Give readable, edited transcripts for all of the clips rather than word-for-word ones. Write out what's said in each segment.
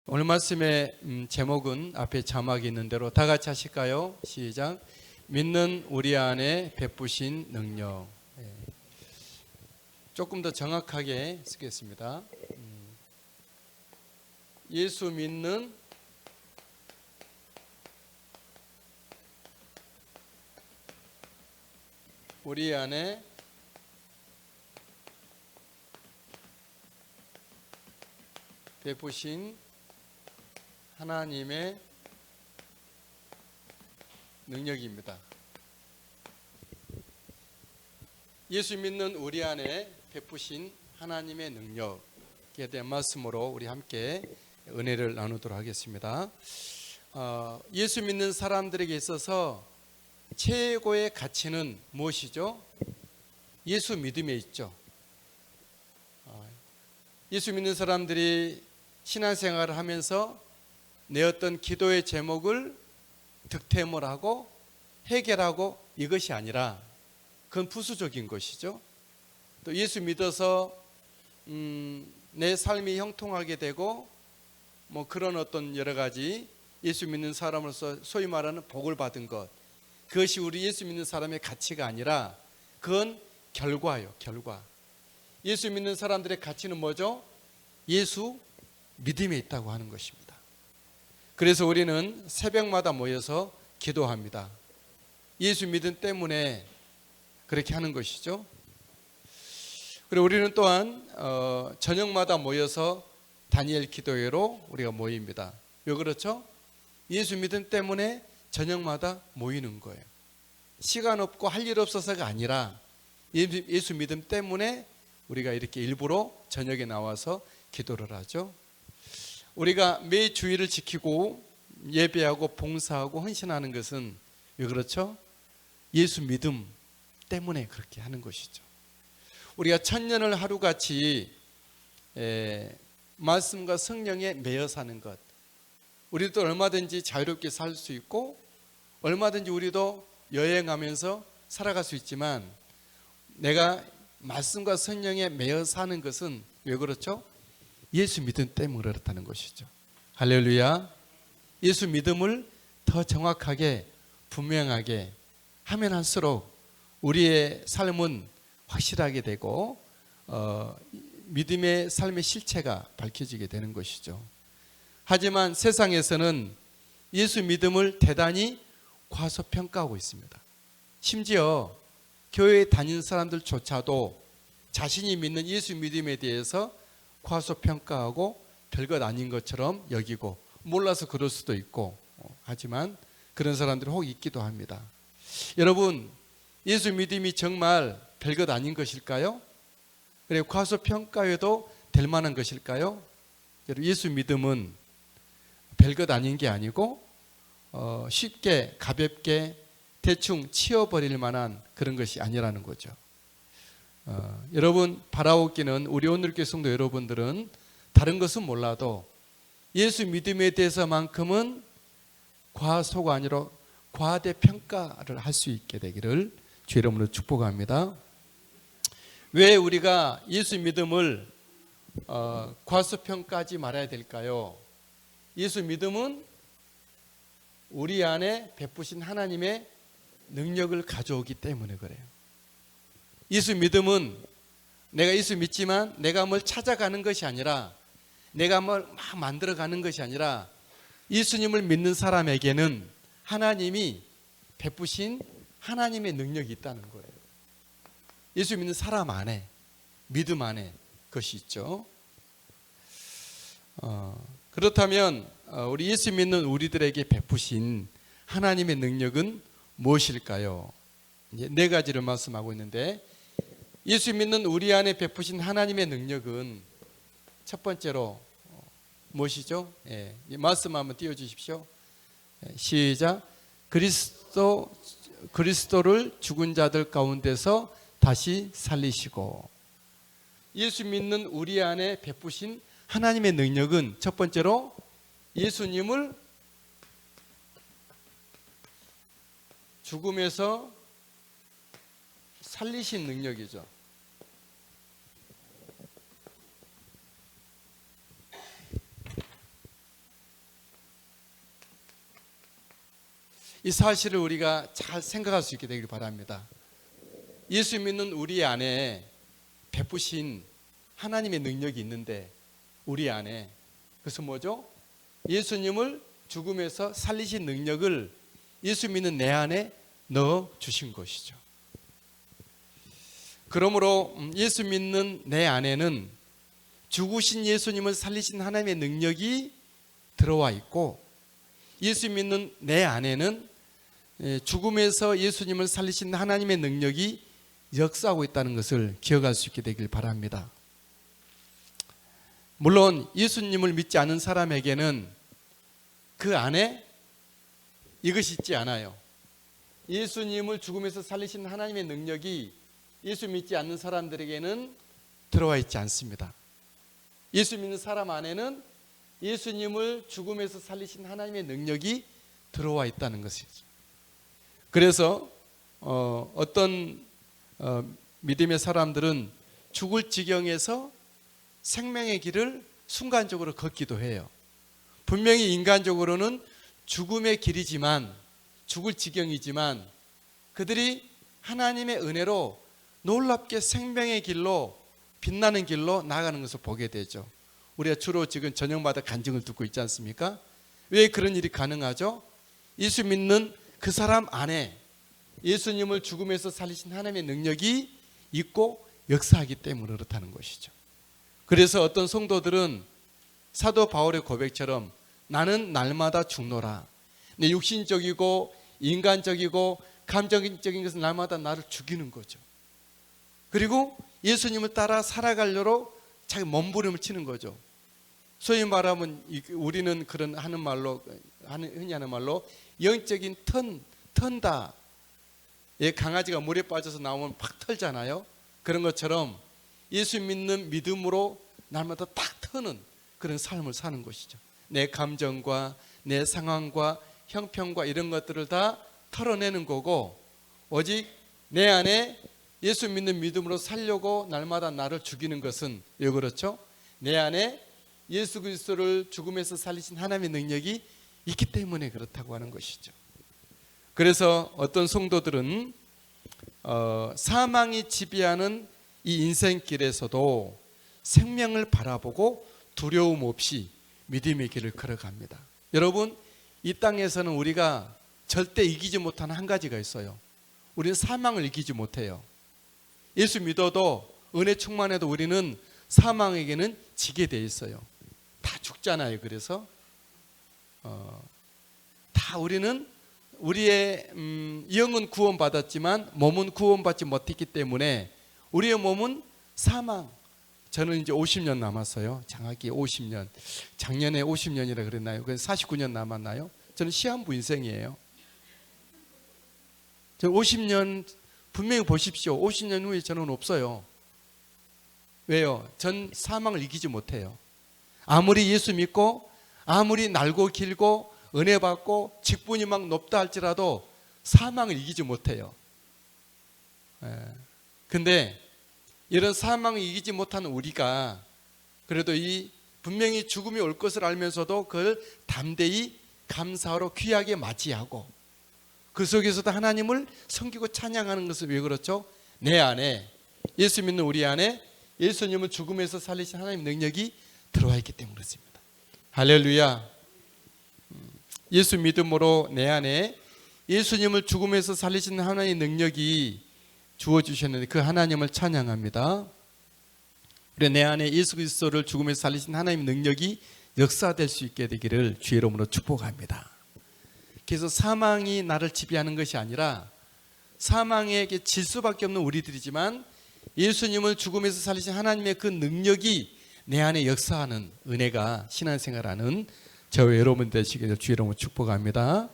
오늘 말씀의 제목은 앞에 자막이 있는 대로 다 같이 하실까요? 시작. 믿는 우리 안에 베푸신 능력. 조금 더 정확하게 쓰겠습니다. 예수 믿는 우리 안에 베푸신 하나님의 능력입니다. 예수 믿는 우리 안에 베푸신 하나님의 능력에 대한 말씀으로 우리 함께 은혜를 나누도록 하겠습니다. 예수 믿는 사람들에게 있어서 최고의 가치는 무엇이죠? 예수 믿음에 있죠. 예수 믿는 사람들이 신앙생활을 하면서 내 어떤 기도의 제목을 득템을 하고 해결하고 이것이 아니라 그건 부수적인 것이죠. 또 예수 믿어서 내 삶이 형통하게 되고 뭐 그런 어떤 여러 가지 예수 믿는 사람으로서 소위 말하는 복을 받은 것, 그것이 우리 예수 믿는 사람의 가치가 아니라 그건 결과예요. 결과. 예수 믿는 사람들의 가치는 뭐죠? 예수 믿음에 있다고 하는 것입니다. 그래서 우리는 새벽마다 모여서 기도합니다. 예수 믿음 때문에 그렇게 하는 것이죠. 그리고 우리는 또한 저녁마다 모여서 다니엘 기도회로 우리가 모입니다. 왜 그렇죠? 예수 믿음 때문에 저녁마다 모이는 거예요. 시간 없고 할 일 없어서가 아니라 예수 믿음 때문에 우리가 이렇게 일부러 저녁에 나와서 기도를 하죠. 우리가 매 주일을 지키고 예배하고 봉사하고 헌신하는 것은 왜 그렇죠? 예수 믿음 때문에 그렇게 하는 것이죠. 우리가 천년을 하루같이 말씀과 성령에 매여 사는 것, 우리도 얼마든지 자유롭게 살 수 있고 얼마든지 우리도 여행하면서 살아갈 수 있지만 내가 말씀과 성령에 매여 사는 것은 왜 그렇죠? 예수 믿음 때문에 그렇다는 것이죠. 할렐루야. 예수 믿음을 더 정확하게 분명하게 하면 할수록 우리의 삶은 확실하게 되고 믿음의 삶의 실체가 밝혀지게 되는 것이죠. 하지만 세상에서는 예수 믿음을 대단히 과소평가하고 있습니다. 심지어 교회에 다니는 사람들조차도 자신이 믿는 예수 믿음에 대해서 과소평가하고 별것 아닌 것처럼 여기고 몰라서 그럴 수도 있고 하지만 그런 사람들이 혹 있기도 합니다. 여러분, 예수 믿음이 정말 별것 아닌 것일까요? 그리고 과소평가해도 될 만한 것일까요? 예수 믿음은 별것 아닌 게 아니고 쉽게 가볍게 대충 치워버릴 만한 그런 것이 아니라는 거죠. 여러분, 바라옵기는 우리 오늘교회 성도 여러분들은 다른 것은 몰라도 예수 믿음에 대해서만큼은 과소가 아니라 과대평가를 할 수 있게 되기를 주 이름으로 축복합니다. 왜 우리가 예수 믿음을 과소평가하지 말아야 될까요? 예수 믿음은 우리 안에 베푸신 하나님의 능력을 가져오기 때문에 그래요. 예수 믿음은 내가 예수 믿지만 내가 뭘 찾아가는 것이 아니라 내가 뭘 막 만들어가는 것이 아니라 예수님을 믿는 사람에게는 하나님이 베푸신 하나님의 능력이 있다는 거예요. 예수 믿는 사람 안에, 믿음 안에 그것이 있죠. 그렇다면 우리 예수 믿는 우리들에게 베푸신 하나님의 능력은 무엇일까요? 이제 네 가지를 말씀하고 있는데 예수 믿는 우리 안에 베푸신 하나님의 능력은 첫 번째로 무엇이죠? 말씀 한번 띄워주십시오. 시작. 그리스도를 죽은 자들 가운데서 다시 살리시고. 예수 믿는 우리 안에 베푸신 하나님의 능력은 첫 번째로 예수님을 죽음에서 살리신 능력이죠. 이 사실을 우리가 잘 생각할 수 있게 되길 바랍니다. 예수 믿는 우리 안에 베푸신 하나님의 능력이 있는데 우리 안에 그래서 뭐죠? 예수님을 죽음에서 살리신 능력을 예수 믿는 내 안에 넣어 주신 것이죠. 그러므로 예수 믿는 내 안에는 죽으신 예수님을 살리신 하나님의 능력이 들어와 있고 예수 믿는 내 안에는 죽음에서 예수님을 살리신 하나님의 능력이 역사하고 있다는 것을 기억할 수 있게 되길 바랍니다. 물론 예수님을 믿지 않은 사람에게는 그 안에 이것이 있지 않아요. 예수님을 죽음에서 살리신 하나님의 능력이 예수 믿지 않는 사람들에게는 들어와 있지 않습니다. 예수 믿는 사람 안에는 예수님을 죽음에서 살리신 하나님의 능력이 들어와 있다는 것이죠. 그래서 어떤 믿음의 사람들은 죽을 지경에서 생명의 길을 순간적으로 걷기도 해요. 분명히 인간적으로는 죽음의 길이지만 죽을 지경이지만 그들이 하나님의 은혜로 놀랍게 생명의 길로 빛나는 길로 나아가는 것을 보게 되죠. 우리가 주로 지금 저녁마다 간증을 듣고 있지 않습니까? 왜 그런 일이 가능하죠? 예수 믿는 그 사람 안에 예수님을 죽음에서 살리신 하나님의 능력이 있고 역사하기 때문에 그렇다는 것이죠. 그래서 어떤 성도들은 사도 바울의 고백처럼 나는 날마다 죽노라. 내 육신적이고 인간적이고 감정적인 것은 날마다 나를 죽이는 거죠. 그리고 예수님을 따라 살아가려고 자기 몸부림을 치는 거죠. 소위 말하면 우리는 그런 하는 말로 흔히 하는 말로 영적인 턴다. 강아지가 물에 빠져서 나오면 팍 털잖아요. 그런 것처럼 예수 믿는 믿음으로 날마다 딱 터는 그런 삶을 사는 것이죠. 내 감정과 내 상황과 형편과 이런 것들을 다 털어내는 거고 오직 내 안에 예수 믿는 믿음으로 살려고 날마다 나를 죽이는 것은 왜 그렇죠? 내 안에 예수 그리스도를 죽음에서 살리신 하나님의 능력이 있기 때문에 그렇다고 하는 것이죠. 그래서 어떤 성도들은 사망이 지배하는 이 인생길에서도 생명을 바라보고 두려움 없이 믿음의 길을 걸어갑니다. 여러분, 이 땅에서는 우리가 절대 이기지 못하는 한 가지가 있어요. 우리는 사망을 이기지 못해요. 예수 믿어도 은혜 충만해도 우리는 사망에게는 지게 돼 있어요. 다 죽잖아요. 그래서 다 우리는 우리의 영은 구원받았지만 몸은 구원받지 못했기 때문에 우리의 몸은 사망. 저는 이제 50년 남았어요. 정확히 50년. 작년에 50년이라 그랬나요? 그래서 49년 남았나요? 저는 시한부 인생이에요. 저 50년 분명히 보십시오. 50년 후에 저는 없어요. 왜요? 전 사망을 이기지 못해요. 아무리 예수 믿고 아무리 날고 길고 은혜 받고 직분이 막 높다 할지라도 사망을 이기지 못해요. 근데 이런 사망을 이기지 못하는 우리가 그래도 이 분명히 죽음이 올 것을 알면서도 그걸 담대히 감사로 귀하게 맞이하고 그 속에서도 하나님을 섬기고 찬양하는 것은 왜 그렇죠? 내 안에 예수 믿는 우리 안에 예수님을 죽음에서 살리신 하나님의 능력이 들어와 있기 때문에 그렇습니다. 할렐루야. 예수 믿음으로 내 안에 예수님을 죽음에서 살리신 하나님의 능력이 주어주셨는데 그 하나님을 찬양합니다. 그래 내 안에 예수 그리스도를 죽음에서 살리신 하나님의 능력이 역사될 수 있게 되기를 주의 이름으로 축복합니다. 그래서 사망이 나를 지배하는 것이 아니라 사망에게 질 수밖에 없는 우리들이지만 예수님을 죽음에서 살리신 하나님의 그 능력이 내 안에 역사하는 은혜가 신앙생활하는 저와 여러분 되시기를 주의 이름으로 축복합니다.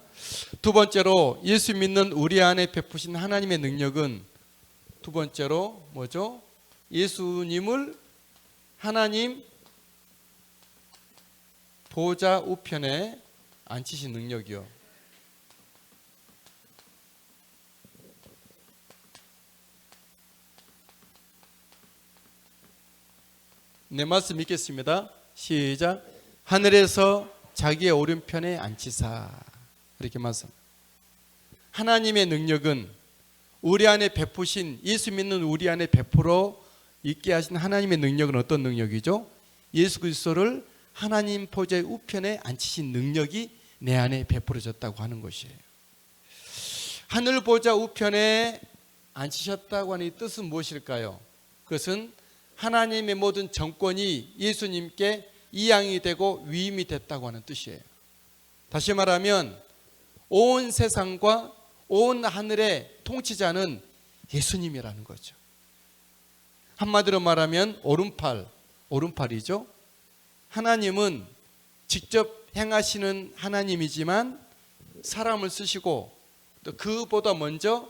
두 번째로 예수 믿는 우리 안에 베푸신 하나님의 능력은 두 번째로 뭐죠? 예수님을 하나님 보좌 우편에 앉히신 능력이요. 내 말씀 읽겠습니다. 시작. 하늘에서 자기의 오른편에 앉히사. 이렇게 말씀. 하나님의 능력은 우리 안에 베푸신, 예수 믿는 우리 안에 베풀어 있게 하신 하나님의 능력은 어떤 능력이죠? 예수 그리스도를 하나님 보좌의 우편에 앉히신 능력이 내 안에 베풀어졌다고 하는 것이에요. 하늘 보좌 우편에 앉히셨다고 하는 이 뜻은 무엇일까요? 그것은 하나님의 모든 정권이 예수님께 이양이 되고 위임이 됐다고 하는 뜻이에요. 다시 말하면 온 세상과 온 하늘의 통치자는 예수님이라는 거죠. 한마디로 말하면 오른팔이죠. 하나님은 직접 행하시는 하나님이지만 사람을 쓰시고 또 그보다 먼저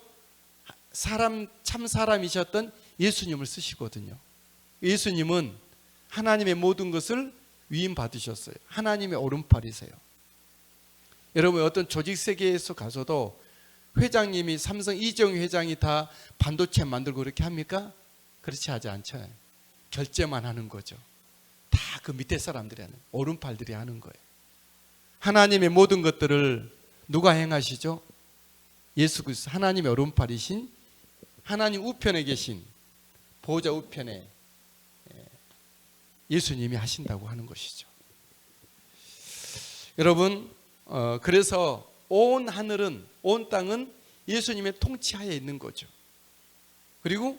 참 사람이셨던 예수님을 쓰시거든요. 예수님은 하나님의 모든 것을 위임받으셨어요. 하나님의 오른팔이세요. 여러분, 어떤 조직 세계에서 가서도 회장님이, 삼성 이재용 회장이 다 반도체 만들고 그렇게 합니까? 그렇지 하지 않죠. 결제만 하는 거죠. 다 그 밑에 사람들이 하는, 오른팔들이 하는 거예요. 하나님의 모든 것들을 누가 행하시죠? 예수 그리스도, 하나님의 오른팔이신, 하나님 우편에 계신, 보좌 우편에 예수님이 하신다고 하는 것이죠. 여러분, 그래서 온 하늘은, 온 땅은 예수님의 통치하에 있는 거죠. 그리고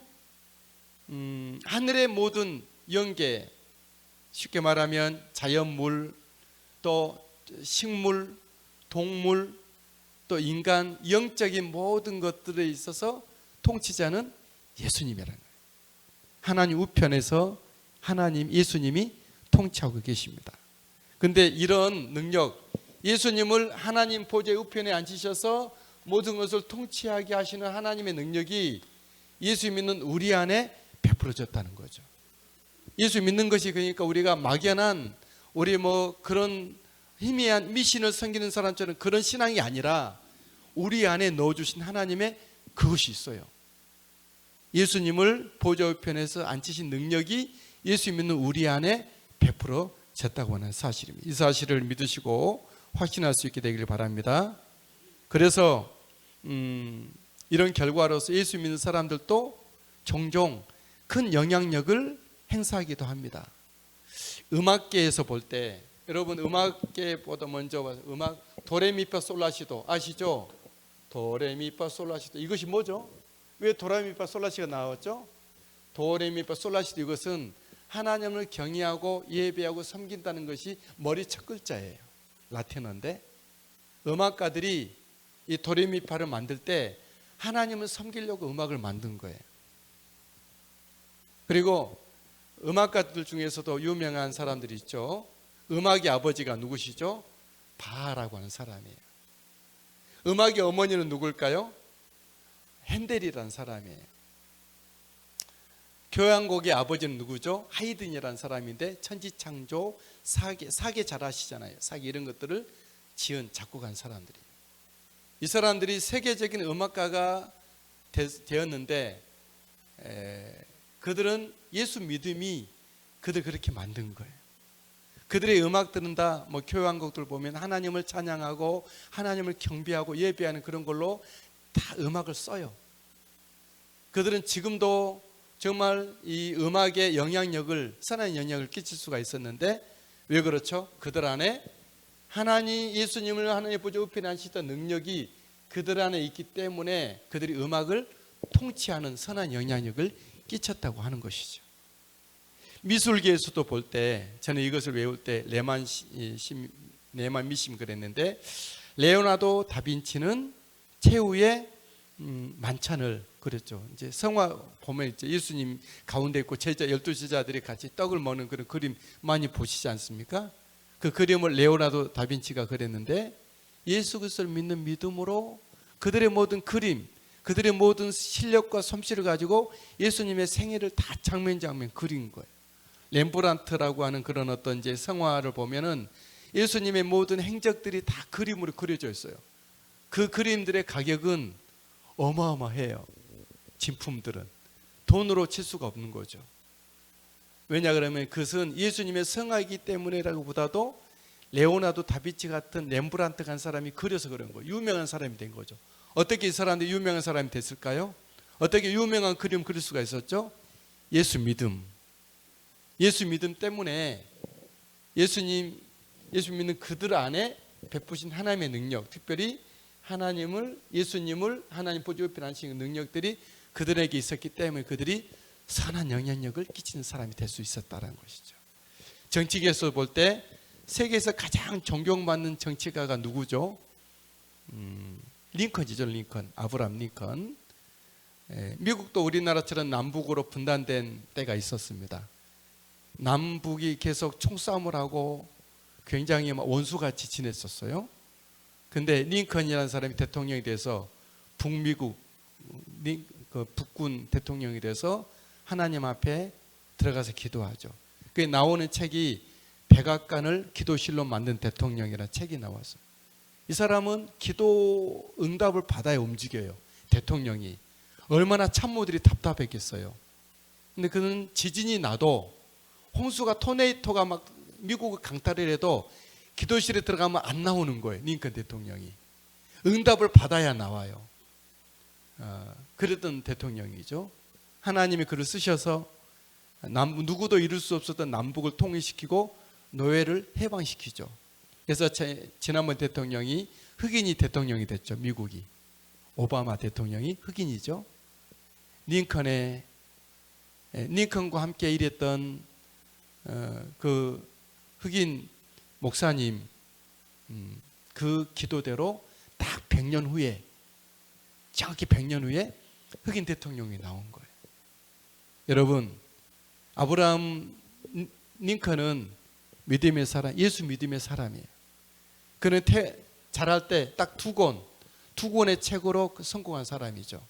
하늘의 모든 영계, 쉽게 말하면 자연물, 또 식물, 동물, 또 인간, 영적인 모든 것들에 있어서 통치자는 예수님이라는 거예요. 하나님 우편에서 하나님, 예수님이 통치하고 계십니다. 근데 이런 능력, 예수님을 하나님 보좌의 우편에 앉히셔서 모든 것을 통치하게 하시는 하나님의 능력이 예수 믿는 우리 안에 베풀어졌다는 거죠. 예수 믿는 것이 그러니까 우리가 막연한, 우리 그런 희미한 미신을 섬기는 사람처럼 그런 신앙이 아니라 우리 안에 넣어주신 하나님의 그것이 있어요. 예수님을 보좌 우편에서 앉히신 능력이 예수 믿는 우리 안에 베풀어졌다고 하는 사실입니다. 이 사실을 믿으시고 확신할 수 있게 되기를 바랍니다. 그래서 이런 결과로서 예수 믿는 사람들도 종종 큰 영향력을 행사하기도 합니다. 음악계에서 볼 때, 여러분 음악계보다 먼저 음악 도레미파 솔라시도 아시죠? 도레미파 솔라시도, 이것이 뭐죠? 왜 도레미파 솔라시가 나왔죠? 도레미파 솔라시도, 이것은 하나님을 경외하고 예배하고 섬긴다는 것이 머리 첫 글자예요. 라틴어인데 음악가들이 이 도레미파를 만들 때 하나님을 섬기려고 음악을 만든 거예요. 그리고 음악가들 중에서도 유명한 사람들이 있죠. 음악의 아버지가 누구시죠? 바하라고 하는 사람이에요. 음악의 어머니는 누굴까요? 핸델이라는 사람이에요. 교향곡의 아버지는 누구죠? 하이든이라는 사람인데 천지창조, 사계 잘 아시잖아요. 사계 이런 것들을 지은 작곡한 사람들이에요. 이 사람들이 세계적인 음악가가 되었는데 그들은 예수 믿음이 그들 그렇게 만든 거예요. 그들의 음악들은 다 교향곡들 보면 하나님을 찬양하고 하나님을 경배하고 예배하는 그런 걸로 다 음악을 써요. 그들은 지금도 정말 이 음악의 영향력을, 선한 영향을 끼칠 수가 있었는데 왜 그렇죠? 그들 안에 하나님, 예수님을 하나님의 보좌 우편에 앉히던 능력이 그들 안에 있기 때문에 그들이 음악을 통치하는 선한 영향력을 끼쳤다고 하는 것이죠. 미술계에서도 볼 때, 저는 이것을 외울 때 레만 미심 그랬는데, 레오나르도 다빈치는 최후의 만찬을 그렸죠. 이제 성화 보면 이제 예수님 가운데 있고 제자 12제자들이 같이 떡을 먹는 그런 그림 많이 보시지 않습니까? 그 그림을 레오나르도 다빈치가 그렸는데 예수 그리스도를 믿는 믿음으로 그들의 모든 그림, 그들의 모든 실력과 솜씨를 가지고 예수님의 생애를 다 장면 그린 거예요. 렘브란트라고 하는 그런 어떤 이제 성화를 보면은 예수님의 모든 행적들이 다 그림으로 그려져 있어요. 그 그림들의 가격은 어마어마해요. 진품들은 돈으로 칠 수가 없는 거죠. 왜냐 그러면 그것은 예수님의 성화이기 때문이라고 보다도 레오나르도 다빈치 같은 렘브란트 같은 사람이 그려서 그런 거예요. 유명한 사람이 된 거죠. 어떻게 이 사람들이 유명한 사람이 됐을까요? 어떻게 유명한 그림 그릴 수가 있었죠? 예수 믿음. 예수 믿음 때문에 예수 믿는 그들 안에 베푸신 하나님의 능력, 특별히 예수님을 하나님 보좌 옆에 앉히는 능력들이 그들에게 있었기 때문에 그들이 선한 영향력을 끼치는 사람이 될 수 있었다는 것이죠. 정치계에서 볼 때 세계에서 가장 존경받는 정치가가 누구죠? 링컨이죠. 링컨. 아브라함 링컨. 미국도 우리나라처럼 남북으로 분단된 때가 있었습니다. 남북이 계속 총싸움을 하고 굉장히 원수같이 지냈었어요. 근데 링컨이라는 사람이 대통령이 돼서 북미국 북군 대통령이 돼서 하나님 앞에 들어가서 기도하죠. 그 나오는 책이 백악관을 기도실로 만든 대통령이라는 책이 나왔어요. 이 사람은 기도 응답을 받아야 움직여요. 대통령이. 얼마나 참모들이 답답했겠어요. 근데 그는 지진이 나도 홍수가 토네이토가 막 미국을 강탈을 해도 기도실에 들어가면 안 나오는 거예요. 링컨 대통령이. 응답을 받아야 나와요. 그랬던 대통령이죠. 하나님이 그를 쓰셔서 누구도 이룰 수 없었던 남북을 통일시키고 노예를 해방시키죠. 그래서 지난번 대통령이 흑인이 대통령이 됐죠. 미국이. 오바마 대통령이 흑인이죠. 링컨과 함께 일했던 그 흑인 목사님 그 기도대로 딱 100년 후에 정확히 100년 후에 흑인 대통령이 나온 거예요. 여러분, 아브라함 링컨은 믿음의 사람, 예수 믿음의 사람이에요. 그는 자랄 때 딱 두 권의 책으로 성공한 사람이죠.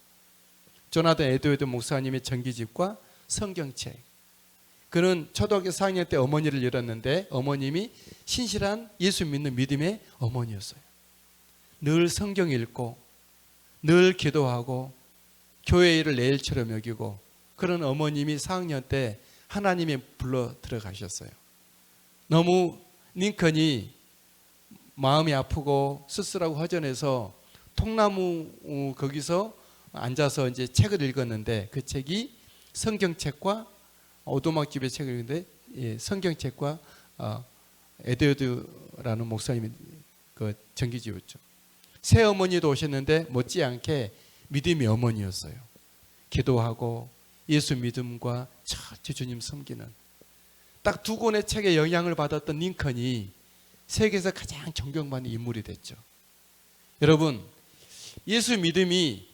조나단 에드워드 목사님의 전기집과 성경책. 그는 초등학교 4학년 때 어머니를 잃었는데 어머님이 신실한 예수 믿는 믿음의 어머니였어요. 늘 성경 읽고 늘 기도하고 교회 일을 내 일처럼 여기고 그런 어머님이 4학년 때 하나님에 불러 들어가셨어요. 너무 링컨이 마음이 아프고 쓸쓸하고 허전해서 통나무 거기서 앉아서 이제 책을 읽었는데 그 책이 성경책과 오두막집의 책을 읽는데 성경책과 에드워드라는 목사님이 그 전기지였죠. 새 어머니도 오셨는데 못지않게 믿음의 어머니였어요. 기도하고 예수 믿음과 철저히 주님 섬기는 딱 두 권의 책에 영향을 받았던 링컨이 세계에서 가장 존경받는 인물이 됐죠. 여러분, 예수 믿음이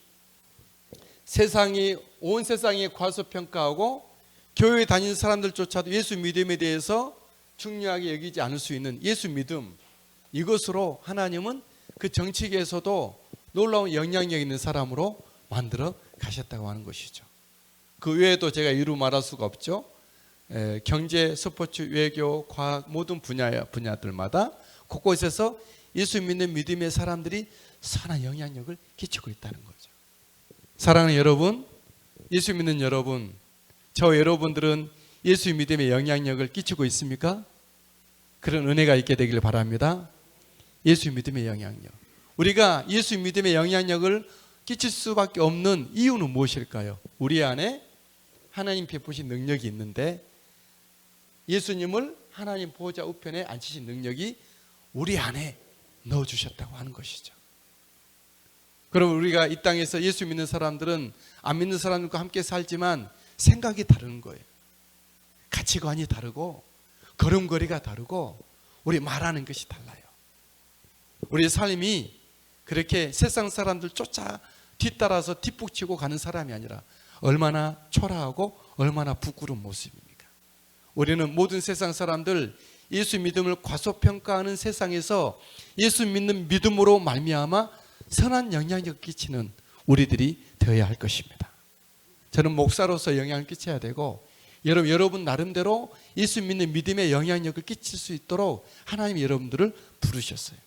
온 세상이 과소평가하고 교회 다니는 사람들조차도 예수 믿음에 대해서 중요하게 여기지 않을 수 있는 예수 믿음, 이것으로 하나님은 그 정치계에서도 놀라운 영향력 있는 사람으로 만들어 가셨다고 하는 것이죠. 그 외에도 제가 이루 말할 수가 없죠. 경제, 스포츠, 외교, 과학 모든 분야들마다 곳곳에서 예수 믿는 믿음의 사람들이 선한 영향력을 끼치고 있다는 거죠. 사랑하는 여러분, 예수 믿는 여러분, 저 여러분들은 예수 믿음의 영향력을 끼치고 있습니까? 그런 은혜가 있게 되길 바랍니다. 예수 믿음의 영향력. 우리가 예수 믿음의 영향력을 끼칠 수밖에 없는 이유는 무엇일까요? 우리 안에 하나님 베푸신 능력이 있는데 예수님을 하나님 보좌 우편에 앉히신 능력이 우리 안에 넣어주셨다고 하는 것이죠. 그럼 우리가 이 땅에서 예수 믿는 사람들은 안 믿는 사람들과 함께 살지만 생각이 다른 거예요. 가치관이 다르고 걸음걸이가 다르고 우리 말하는 것이 달라요. 우리의 삶이 그렇게 세상 사람들 뒤따라서 뒷북치고 가는 사람이 아니라 얼마나 초라하고 얼마나 부끄러운 모습입니까? 우리는 모든 세상 사람들 예수 믿음을 과소평가하는 세상에서 예수 믿는 믿음으로 말미암아 선한 영향력을 끼치는 우리들이 되어야 할 것입니다. 저는 목사로서 영향을 끼쳐야 되고 여러분 나름대로 예수 믿는 믿음의 영향력을 끼칠 수 있도록 하나님이 여러분들을 부르셨어요.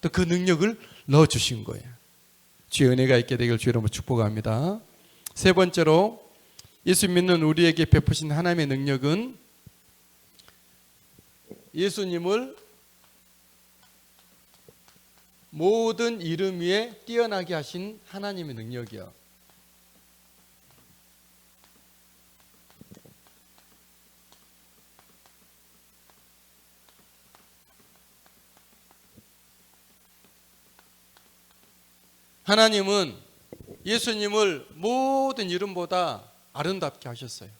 또 그 능력을 넣어주신 거예요. 주의 은혜가 있게 되길 주 여러분 축복합니다. 세 번째로 예수 믿는 우리에게 베푸신 하나님의 능력은 예수님을 모든 이름 위에 뛰어나게 하신 하나님의 능력이요. 하나님은 예수님을 모든 이름보다 아름답게 하셨어요.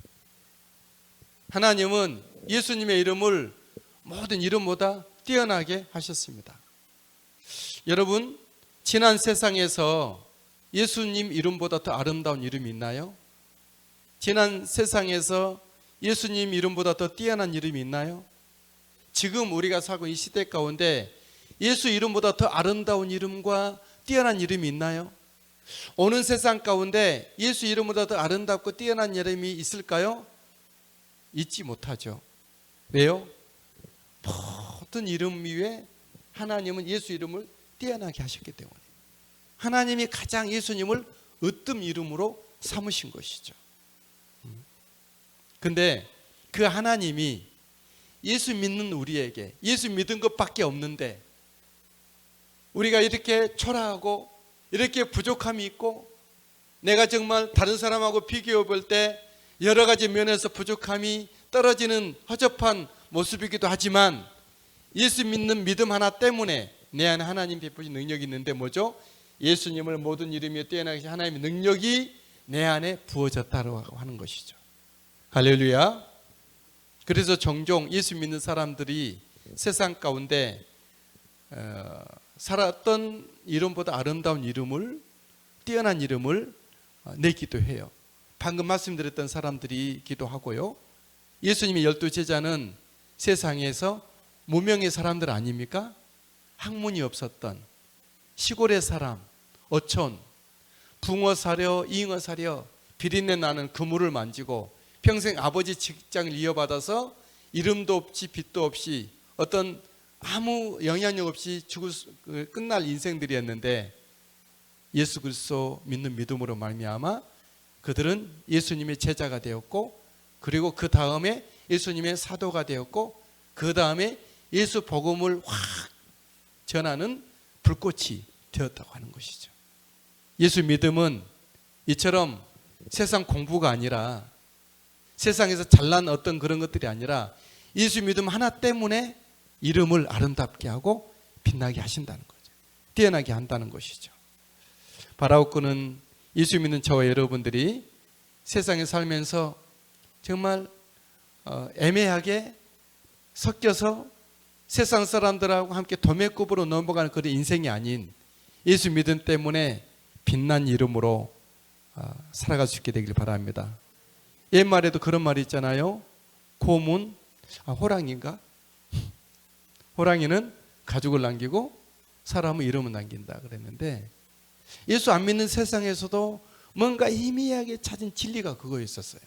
하나님은 예수님의 이름을 모든 이름보다 뛰어나게 하셨습니다. 여러분, 지난 세상에서 예수님 이름보다 더 아름다운 이름이 있나요? 지난 세상에서 예수님 이름보다 더 뛰어난 이름이 있나요? 지금 우리가 살고 이 시대 가운데 예수 이름보다 더 아름다운 이름과 뛰어난 이름이 있나요? 오는 세상 가운데 예수 이름보다 더 아름답고 뛰어난 이름이 있을까요? 있지 못하죠. 왜요? 모든 이름 위에 하나님은 예수 이름을 뛰어나게 하셨기 때문에 하나님이 가장 예수님을 으뜸 이름으로 삼으신 것이죠. 근데 그 하나님이 예수 믿는 우리에게 예수 믿은 것밖에 없는데 우리가 이렇게 초라하고 이렇게 부족함이 있고 내가 정말 다른 사람하고 비교해 볼 때 여러 가지 면에서 부족함이 떨어지는 허접한 모습이기도 하지만 예수 믿는 믿음 하나 때문에 내 안에 하나님 베푸신 능력이 있는데 뭐죠? 예수님을 모든 이름에 뛰어나게 하신 하나님의 능력이 내 안에 부어졌다고 하는 것이죠. 할렐루야. 그래서 종종 예수 믿는 사람들이 세상 가운데 살았던 이름보다 아름다운 이름을 뛰어난 이름을 내기도 해요. 방금 말씀드렸던 사람들이 기도하고요. 예수님의 12제자는 세상에서 무명의 사람들 아닙니까? 학문이 없었던 시골의 사람, 어촌, 붕어 사려, 잉어 사려 비린내 나는 그물을 만지고 평생 아버지 직장을 이어받아서 이름도 없이 빛도 없이 어떤 아무 영향력 없이 끝날 인생들이었는데 예수 그리스도 믿는 믿음으로 말미암아 그들은 예수님의 제자가 되었고 그리고 그 다음에 예수님의 사도가 되었고 그 다음에 예수 복음을 확 전하는 불꽃이 되었다고 하는 것이죠. 예수 믿음은 이처럼 세상 공부가 아니라 세상에서 잘난 어떤 그런 것들이 아니라 예수 믿음 하나 때문에 이름을 아름답게 하고 빛나게 하신다는 거죠. 뛰어나게 한다는 것이죠. 바라옵고는 예수 믿는 저와 여러분들이 세상에 살면서 정말 애매하게 섞여서 세상 사람들하고 함께 도매급으로 넘어가는 그런 인생이 아닌 예수 믿음 때문에 빛난 이름으로 살아갈 수 있게 되길 바랍니다. 옛말에도 그런 말이 있잖아요. 고문, 호랑이인가? 호랑이는 가죽을 남기고 사람은 이름을 남긴다 그랬는데 예수 안 믿는 세상에서도 뭔가 희미하게 찾은 진리가 그거였었어요.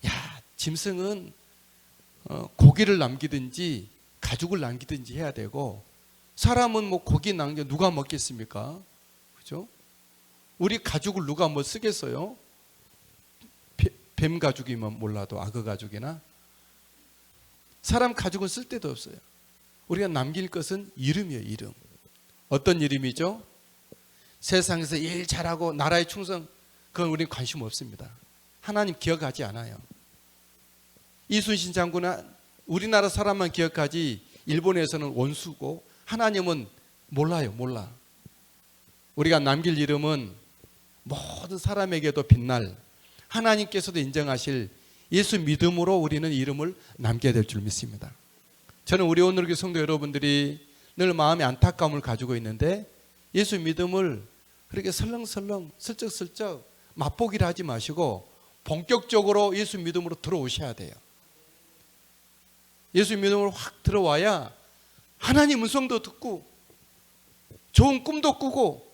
야, 짐승은 고기를 남기든지 가죽을 남기든지 해야 되고 사람은 뭐 고기 남겨 누가 먹겠습니까? 그죠? 우리 가죽을 누가 뭐 쓰겠어요? 뱀 가죽이면 몰라도 악어 가죽이나 사람 가죽은 쓸 데도 없어요. 우리가 남길 것은 이름이에요. 이름. 어떤 이름이죠? 세상에서 일 잘하고 나라에 충성 그건 우리는 관심 없습니다. 하나님 기억하지 않아요. 이순신 장군은 우리나라 사람만 기억하지 일본에서는 원수고 하나님은 몰라요. 몰라. 우리가 남길 이름은 모든 사람에게도 빛날 하나님께서도 인정하실 예수 믿음으로 우리는 이름을 남겨야 될 줄 믿습니다. 저는 우리 오늘의 성도 여러분들이 늘 마음에 안타까움을 가지고 있는데 예수 믿음을 그렇게 설렁설렁 슬쩍슬쩍 맛보기를 하지 마시고 본격적으로 예수 믿음으로 들어오셔야 돼요. 예수 믿음으로 확 들어와야 하나님 음성도 듣고 좋은 꿈도 꾸고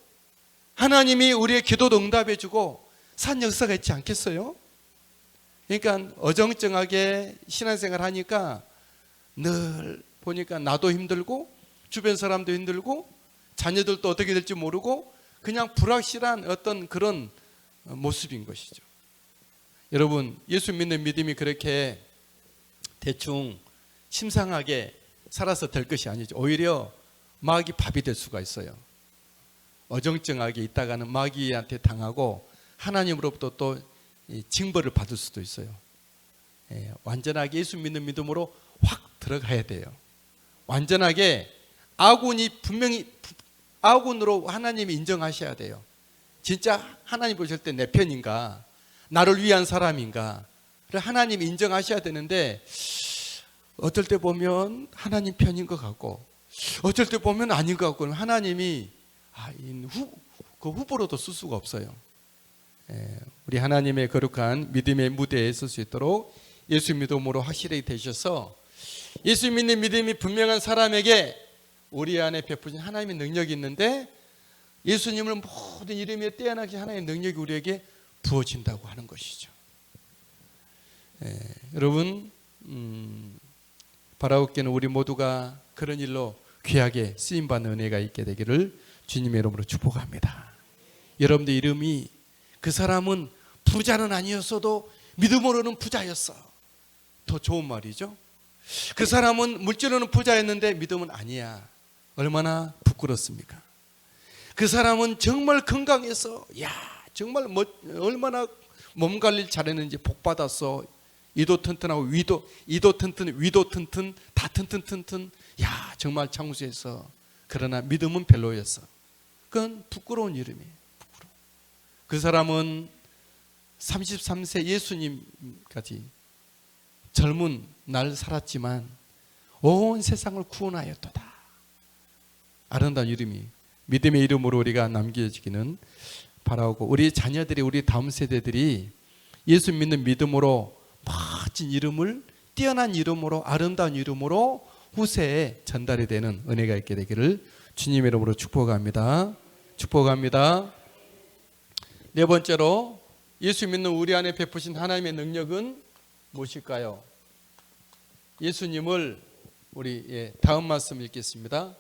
하나님이 우리의 기도도 응답해 주고 산 역사가 있지 않겠어요? 그러니까 어정쩡하게 신앙생활 하니까 늘 보니까 나도 힘들고 주변 사람도 힘들고 자녀들도 어떻게 될지 모르고 그냥 불확실한 어떤 그런 모습인 것이죠. 여러분, 예수 믿는 믿음이 그렇게 대충 심상하게 살아서 될 것이 아니죠. 오히려 마귀 밥이 될 수가 있어요. 어정쩡하게 있다가는 마귀한테 당하고 하나님으로부터 또 징벌을 받을 수도 있어요. 완전하게 예수 믿는 믿음으로 확 들어가야 돼요. 완전하게 아군이 분명히 아군으로 하나님이 인정하셔야 돼요. 진짜 하나님 보실 때 내 편인가, 나를 위한 사람인가, 하나님이 인정하셔야 되는데 어떨 때 보면 하나님 편인 것 같고 어쩔 때 보면 아닌 것 같고 하나님이 그 후보로도 쓸 수가 없어요. 우리 하나님의 거룩한 믿음의 무대에 설 수 있도록 예수 믿음으로 확실히 되셔서 예수 믿는 믿음이 분명한 사람에게 우리 안에 베푸신 하나님의 능력이 있는데 예수님을 모든 이름에 뛰어나게 하나님의 능력이 우리에게 부어진다고 하는 것이죠. 여러분 바라옵기는 우리 모두가 그런 일로 귀하게 쓰임받는 은혜가 있게 되기를 주님의 이름으로 축복합니다. 여러분들 이름이 그 사람은 부자는 아니었어도 믿음으로는 부자였어. 더 좋은 말이죠. 그 사람은 물질로는 부자였는데 믿음은 아니야. 얼마나 부끄럽습니까? 그 사람은 정말 건강해서 정말 얼마나 몸 관리를 잘했는지 복 받았어. 이도 튼튼하고 이도 튼튼 위도 튼튼 다 튼튼 정말 장수했어. 그러나 믿음은 별로였어. 그건 부끄러운 이름이에요. 그 사람은 33세 예수님까지 젊은 날 살았지만 온 세상을 구원하였도다. 아름다운 이름이 믿음의 이름으로 우리가 남겨지기는 바라고 우리 자녀들이 우리 다음 세대들이 예수 믿는 믿음으로 멋진 이름을 뛰어난 이름으로 아름다운 이름으로 후세에 전달이 되는 은혜가 있게 되기를 주님의 이름으로 축복합니다. 축복합니다. 네 번째로 예수 믿는 우리 안에 베푸신 하나님의 능력은 무엇일까요? 예수님을 우리 다음 말씀 읽겠습니다.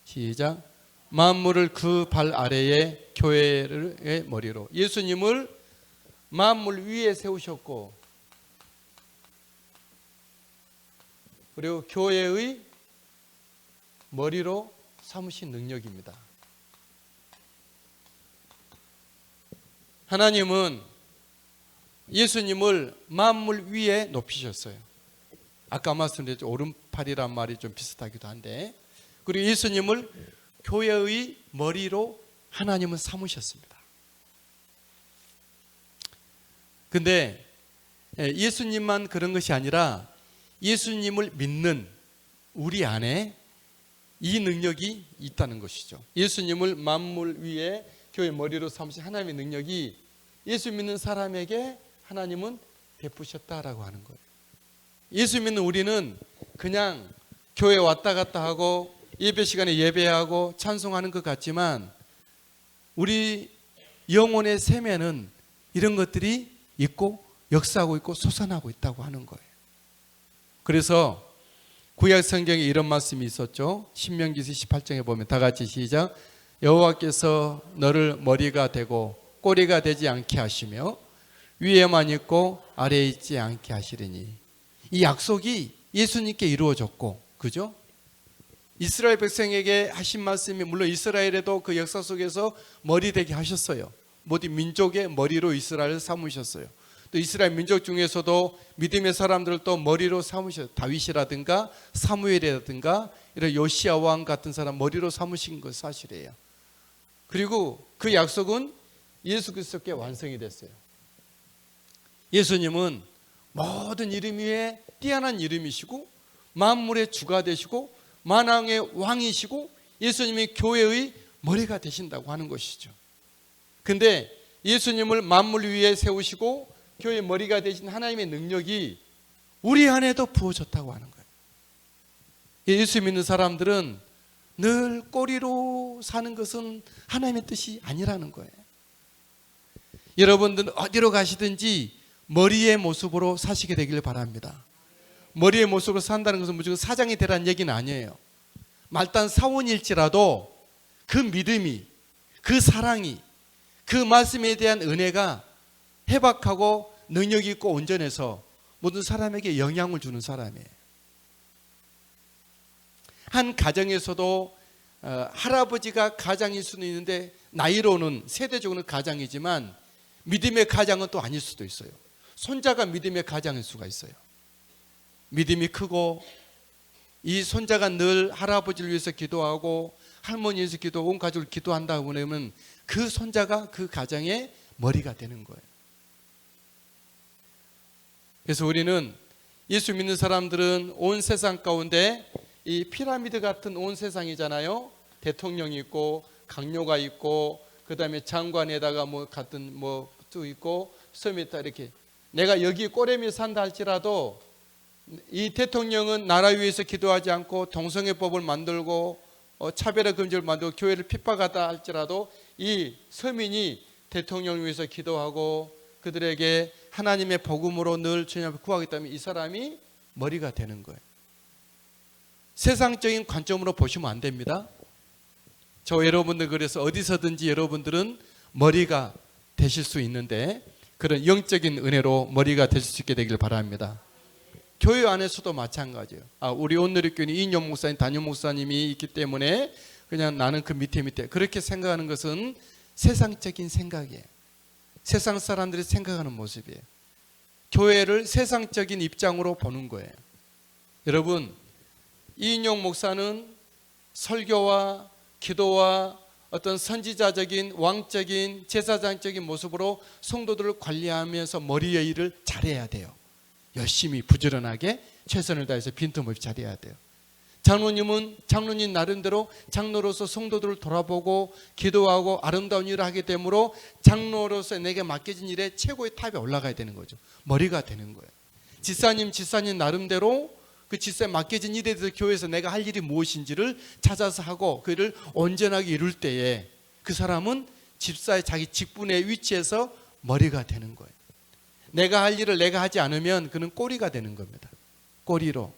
시작. 만물을 그 발 아래에 교회의 머리로. 예수님을 만물 위에 세우셨고 그리고 교회의 머리로 삼으신 능력입니다. 하나님은 예수님을 만물 위에 높이셨어요. 아까 말씀드렸죠. 오른팔이란 말이 좀 비슷하기도 한데 그리고 예수님을 교회의 머리로 하나님은 삼으셨습니다. 근데 예수님만 그런 것이 아니라 예수님을 믿는 우리 안에 이 능력이 있다는 것이죠. 예수님을 만물 위에 교회 머리로 삼으신 하나님의 능력이 예수 믿는 사람에게 하나님은 베푸셨다라고 하는 거예요. 예수 믿는 우리는 그냥 교회 왔다 갔다 하고 예배 시간에 예배하고 찬송하는 것 같지만 우리 영혼의 세면은 이런 것들이 있고 역사하고 있고 솟아나고 있다고 하는 거예요. 그래서 구약 성경에 이런 말씀이 있었죠. 신명기서 18장에 보면 다 같이 시작. 여호와께서 너를 머리가 되고 꼬리가 되지 않게 하시며 위에만 있고 아래에 있지 않게 하시리니 이 약속이 예수님께 이루어졌고 그죠? 이스라엘 백성에게 하신 말씀이 물론 이스라엘에도 그 역사 속에서 머리 되게 하셨어요. 모든 민족의 머리로 이스라엘을 삼으셨어요. 또 이스라엘 민족 중에서도 믿음의 사람들을 또 머리로 삼으셨어요. 다윗이라든가 사무엘이라든가 이런 요시야 왕 같은 사람 머리로 삼으신 것 사실이에요. 그리고 그 약속은 예수 그리스도께 완성이 됐어요. 예수님은 모든 이름 위에 뛰어난 이름이시고 만물의 주가 되시고 만왕의 왕이시고 예수님이 교회의 머리가 되신다고 하는 것이죠. 근데 예수님을 만물 위에 세우시고 교회의 머리가 되신 하나님의 능력이 우리 안에도 부어졌다고 하는 거예요. 예수 믿는 사람들은 늘 꼬리로 사는 것은 하나님의 뜻이 아니라는 거예요. 여러분들은 어디로 가시든지 머리의 모습으로 사시게 되기를 바랍니다. 머리의 모습으로 산다는 것은 무조건 사장이 되라는 얘기는 아니에요. 말단 사원일지라도 그 믿음이, 그 사랑이, 그 말씀에 대한 은혜가 해박하고 능력이 있고 온전해서 모든 사람에게 영향을 주는 사람이에요. 한 가정에서도 할아버지가 가장일 수는 있는데 나이로는 세대적으로는 가장이지만 믿음의 가장은 또 아닐 수도 있어요. 손자가 믿음의 가장일 수가 있어요. 믿음이 크고 이 손자가 늘 할아버지를 위해서 기도하고 할머니를 위해서 기도하고 온 가족을 기도한다고 하면 그 손자가 그 가정의 머리가 되는 거예요. 그래서 우리는 예수 믿는 사람들은 온 세상 가운데 이 피라미드 같은 온 세상이잖아요. 대통령이 있고 강요가 있고 그다음에 장관에다가 뭐 같은 뭐도 있고 섬이 있다. 이렇게 내가 여기 꼬레미 산다 할지라도 이 대통령은 나라 위해서 기도하지 않고 동성애법을 만들고 차별화 금지를 만들고 교회를 핍박하다 할지라도 이 서민이 대통령을 위해서 기도하고 그들에게 하나님의 복음으로 늘 주님 앞에 구하겠다면 이 사람이 머리가 되는 거예요. 세상적인 관점으로 보시면 안 됩니다. 저 여러분들 그래서 어디서든지 여러분들은 머리가 되실 수 있는데 그런 영적인 은혜로 머리가 되실 수 있게 되길 바랍니다. 교회 안에서도 마찬가지예요. 우리 온누리교회 이인영 목사님, 단임 목사님이 있기 때문에 그냥 나는 그 밑에 그렇게 생각하는 것은 세상적인 생각이에요. 세상 사람들이 생각하는 모습이에요. 교회를 세상적인 입장으로 보는 거예요. 여러분, 이인용 목사는 설교와 기도와 어떤 선지자적인 왕적인 제사장적인 모습으로 성도들을 관리하면서 머리의 일을 잘해야 돼요. 열심히 부지런하게 최선을 다해서 빈틈없이 잘해야 돼요. 장로님은 장로님 나름대로 장로로서 성도들을 돌아보고 기도하고 아름다운 일을 하게 되므로 장로로서 내게 맡겨진 일에 최고의 탑에 올라가야 되는 거죠. 머리가 되는 거예요. 지사님 나름대로 그 지사에 맡겨진 일에 대해서 교회에서 내가 할 일이 무엇인지를 찾아서 하고 그 일을 온전하게 이룰 때에 그 사람은 집사의 자기 직분의 위치에서 머리가 되는 거예요. 내가 할 일을 내가 하지 않으면 그는 꼬리가 되는 겁니다. 꼬리로.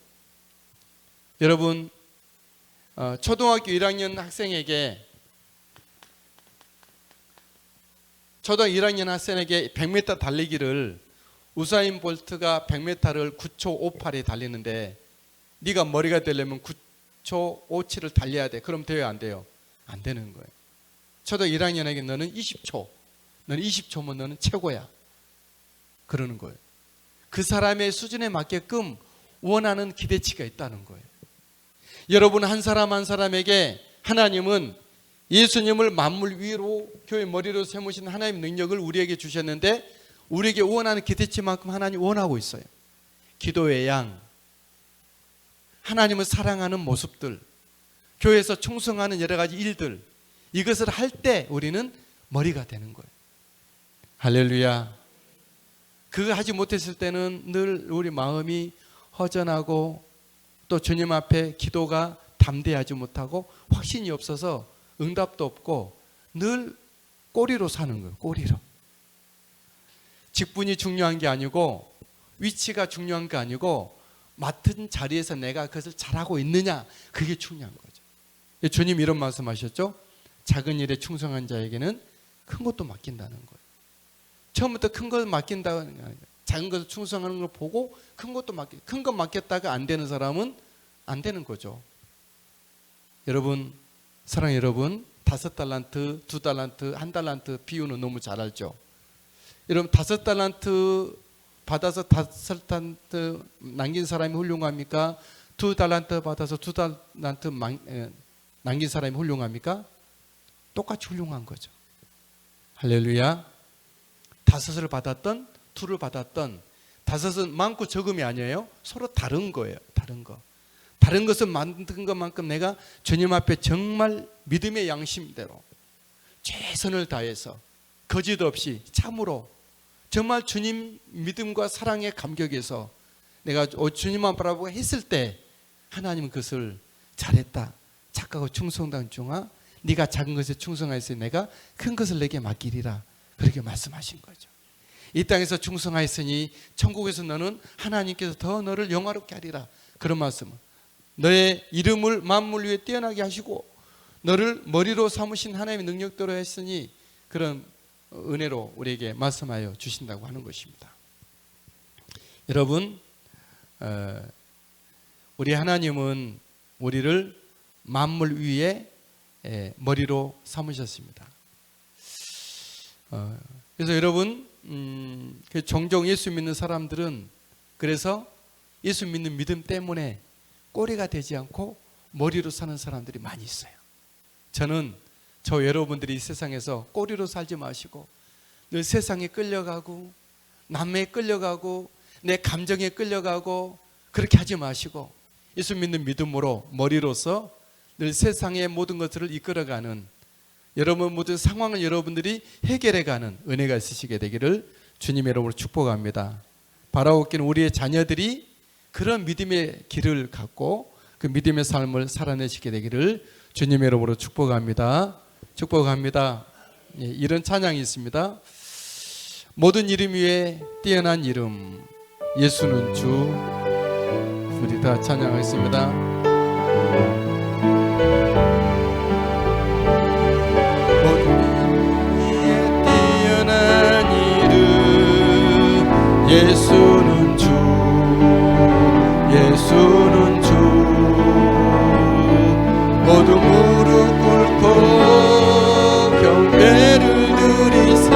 여러분, 초등학교 1학년 학생에게 100m 달리기를 우사인 볼트가 100m를 9초 58에 달리는데 네가 머리가 되려면 9초 57을 달려야 돼. 그럼 돼요, 안 돼요? 안 되는 거예요. 초등학교 1학년에게 너는 20초. 너는 20초면 너는 최고야. 그러는 거예요. 그 사람의 수준에 맞게끔 원하는 기대치가 있다는 거예요. 여러분 한 사람 한 사람에게 하나님은 예수님을 만물 위로 교회 머리로 세우신 하나님의 능력을 우리에게 주셨는데 우리에게 원하는 기대치만큼 하나님 원하고 있어요. 기도의 양, 하나님을 사랑하는 모습들, 교회에서 충성하는 여러 가지 일들, 이것을 할 때 우리는 머리가 되는 거예요. 할렐루야. 그거 하지 못했을 때는 늘 우리 마음이 허전하고 또 주님 앞에 기도가 담대하지 못하고 확신이 없어서 응답도 없고 늘 꼬리로 사는 거예요. 꼬리로. 직분이 중요한 게 아니고 위치가 중요한 게 아니고 맡은 자리에서 내가 그것을 잘하고 있느냐, 그게 중요한 거죠. 주님 이런 말씀하셨죠. 작은 일에 충성한 자에게는 큰 것도 맡긴다는 거예요. 처음부터 큰 걸 맡긴다는 게 아니라 작은 것을 충성하는 걸 보고 큰 거 맡겼다가 안 되는 사람은 안 되는 거죠. 여러분, 사랑하는 여러분, 5달란트, 2달란트, 1달란트 비유는 너무 잘 알죠. 여러분 5달란트 받아서 5달란트 남긴 사람이 훌륭합니까? 2달란트 받아서 2달란트 남긴 사람이 훌륭합니까? 똑같이 훌륭한 거죠. 할렐루야. 5을 받았던 2를 받았던 5은 많고 적음이 아니에요. 서로 다른 거예요. 다른 것을 만든 것만큼 내가 주님 앞에 정말 믿음의 양심대로 최선을 다해서 거짓 없이 참으로 정말 주님 믿음과 사랑의 감격에서 내가 주님만 바라보고 했을 때 하나님은 그것을 잘했다. 착하고 충성된 종아, 네가 작은 것에 충성하였으니 내가 큰 것을 내게 맡기리라. 그렇게 말씀하신 거죠. 이 땅에서 충성하였으니 천국에서 너는 하나님께서 더 너를 영화롭게 하리라. 그런 말씀은 너의 이름을 만물 위에 뛰어나게 하시고 너를 머리로 삼으신 하나님의 능력대로 했으니 그런 은혜로 우리에게 말씀하여 주신다고 하는 것입니다. 여러분, 우리 하나님은 우리를 만물 위에 머리로 삼으셨습니다. 그래서 여러분, 종종 예수 믿는 사람들은 그래서 예수 믿는 믿음 때문에 꼬리가 되지 않고 머리로 사는 사람들이 많이 있어요. 저는 여러분들이 이 세상에서 꼬리로 살지 마시고 늘 세상에 끌려가고 남에 끌려가고 내 감정에 끌려가고 그렇게 하지 마시고 예수 믿는 믿음으로 머리로서 늘 세상의 모든 것들을 이끌어가는, 여러분 모든 상황을 여러분들이 해결해가는 은혜가 있으시게 되기를 주님의 이름으로 축복합니다. 바라옵기는 우리의 자녀들이 그런 믿음의 길을 갖고 그 믿음의 삶을 살아내시게 되기를 주님의 이름으로 축복합니다. 축복합니다. 이런 찬양이 있습니다. 모든 이름 위에 뛰어난 이름 예수는 주. 우리 다 찬양하겠습니다. 모든 이름 위에 뛰어난 이름 예수는 주. 예수는 주. 모두 무릎 꿇고 경배를 드리세.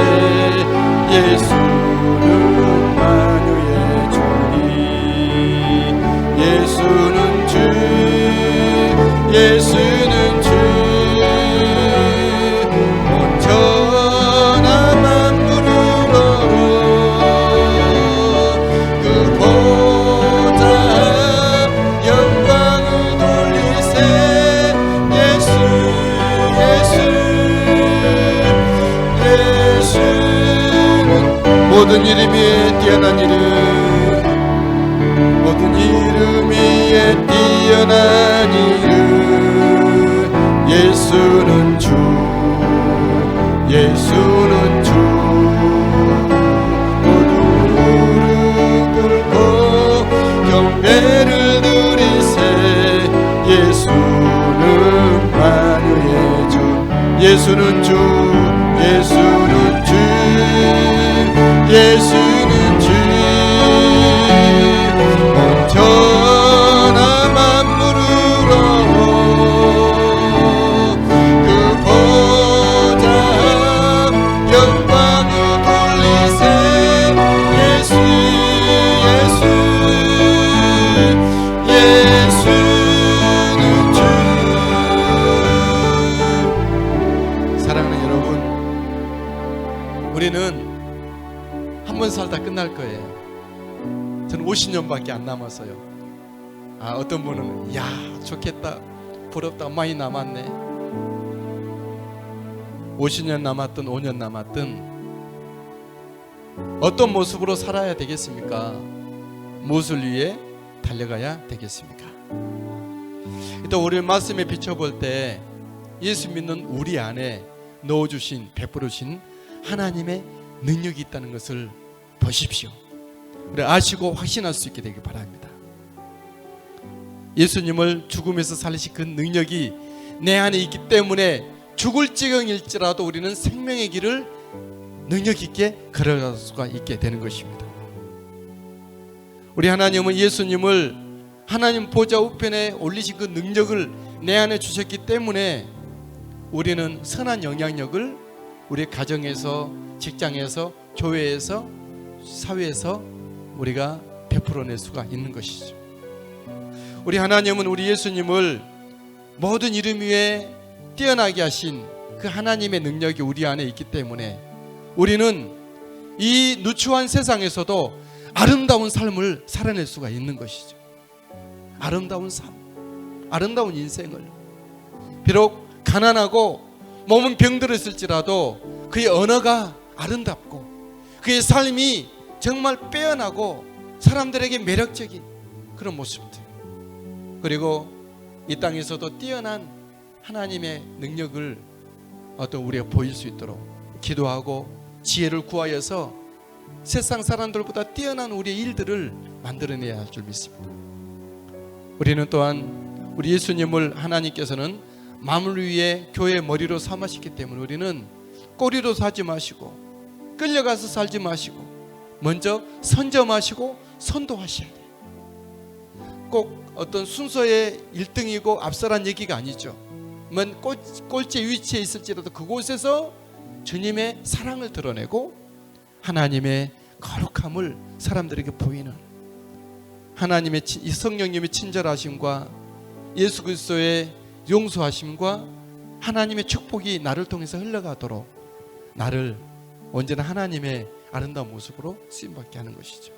예수는 만유의 주님. 예수는 주. 예수는 주. 온 천하 만물을 걸어 그 보좌 영광을 돌리세. 예수는 모든 이름 위에 뛰어난 이름, 모든 이름 위에 뛰어난 이름 예수는 주. 예수는 주. 모두 무릎 꿇고 경배를 드리세. 예수는 만유의 주. 예수는 주. 예수는 주. 예수는 주. 온 천하 만물을 걸어 그 보좌 영광을 돌리세. 예수는 주. 사랑하는 여러분, 우리는 한 번 살다 끝날 거예요. 저는 50년밖에 안 남았어요. 어떤 분은 야 좋겠다, 부럽다, 많이 남았네. 50년 남았든 5년 남았든 어떤 모습으로 살아야 되겠습니까? 무엇을 위해 달려가야 되겠습니까? 또 우리 말씀에 비춰볼 때 예수 믿는 우리 안에 넣어주신, 베풀어주신 하나님의 능력이 있다는 것을 보십시오. 우리 아시고 확신할 수 있게 되길 바랍니다. 예수님을 죽음에서 살리신 그 능력이 내 안에 있기 때문에 죽을 지경일지라도 우리는 생명의 길을 능력 있게 걸어갈 수가 있게 되는 것입니다. 우리 하나님은 예수님을 하나님 보좌 우편에 올리신 그 능력을 내 안에 주셨기 때문에 우리는 선한 영향력을 우리 가정에서, 직장에서, 교회에서, 사회에서 우리가 베풀어낼 수가 있는 것이죠. 우리 하나님은 우리 예수님을 모든 이름 위에 뛰어나게 하신 그 하나님의 능력이 우리 안에 있기 때문에 우리는 이 누추한 세상에서도 아름다운 삶을 살아낼 수가 있는 것이죠. 아름다운 삶, 아름다운 인생을. 비록 가난하고 몸은 병들었을지라도 그의 언어가 아름답고 그의 삶이 정말 빼어나고 사람들에게 매력적인 그런 모습들, 그리고 이 땅에서도 뛰어난 하나님의 능력을 우리가 보일 수 있도록 기도하고 지혜를 구하여서 세상 사람들보다 뛰어난 우리의 일들을 만들어내야 할 줄 믿습니다. 우리는 또한 우리 예수님을 하나님께서는 만물 위에 교회의 머리로 삼으셨기 때문에 우리는 꼬리로 사지 마시고 끌려가서 살지 마시고 먼저 선점하시고 선도하셔야 돼요. 꼭 어떤 순서의 1등이고 앞서란 얘기가 아니죠. 꼴찌 위치에 있을지라도 그곳에서 주님의 사랑을 드러내고 하나님의 거룩함을 사람들에게 보이는, 하나님의 성령님의 친절하심과 예수 그리스도의 용서하심과 하나님의 축복이 나를 통해서 흘러가도록 나를 언제나 하나님의 아름다운 모습으로 쓰임받게 하는 것이죠.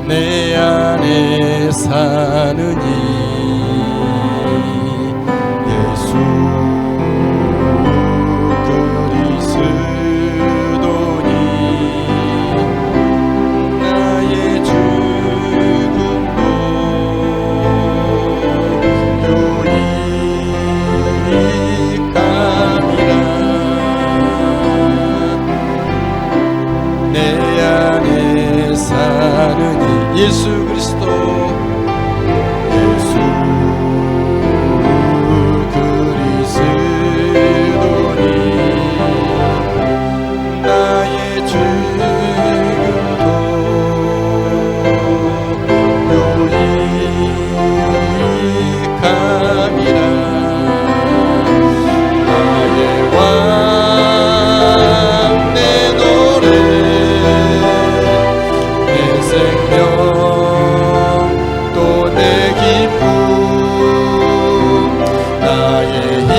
내 안에 사는 이 예수 그리스도니 나의 죽음도 유익함이라. 내 안에 사는 이 예수 그리스도 예수 그리스도니 나의 죽음도 유익함이라. 나의 왕 내 노래 내 생명 또 내 기쁨 나의 힘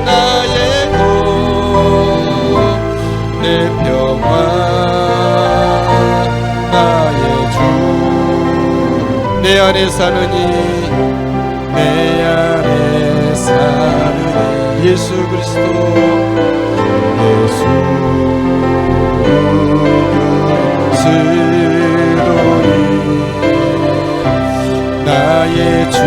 나의 것 내 평화 나의 주. 내 안에 사느니 내 안에 사느니 예수 그리스도 예수 그리스도니 나의 주.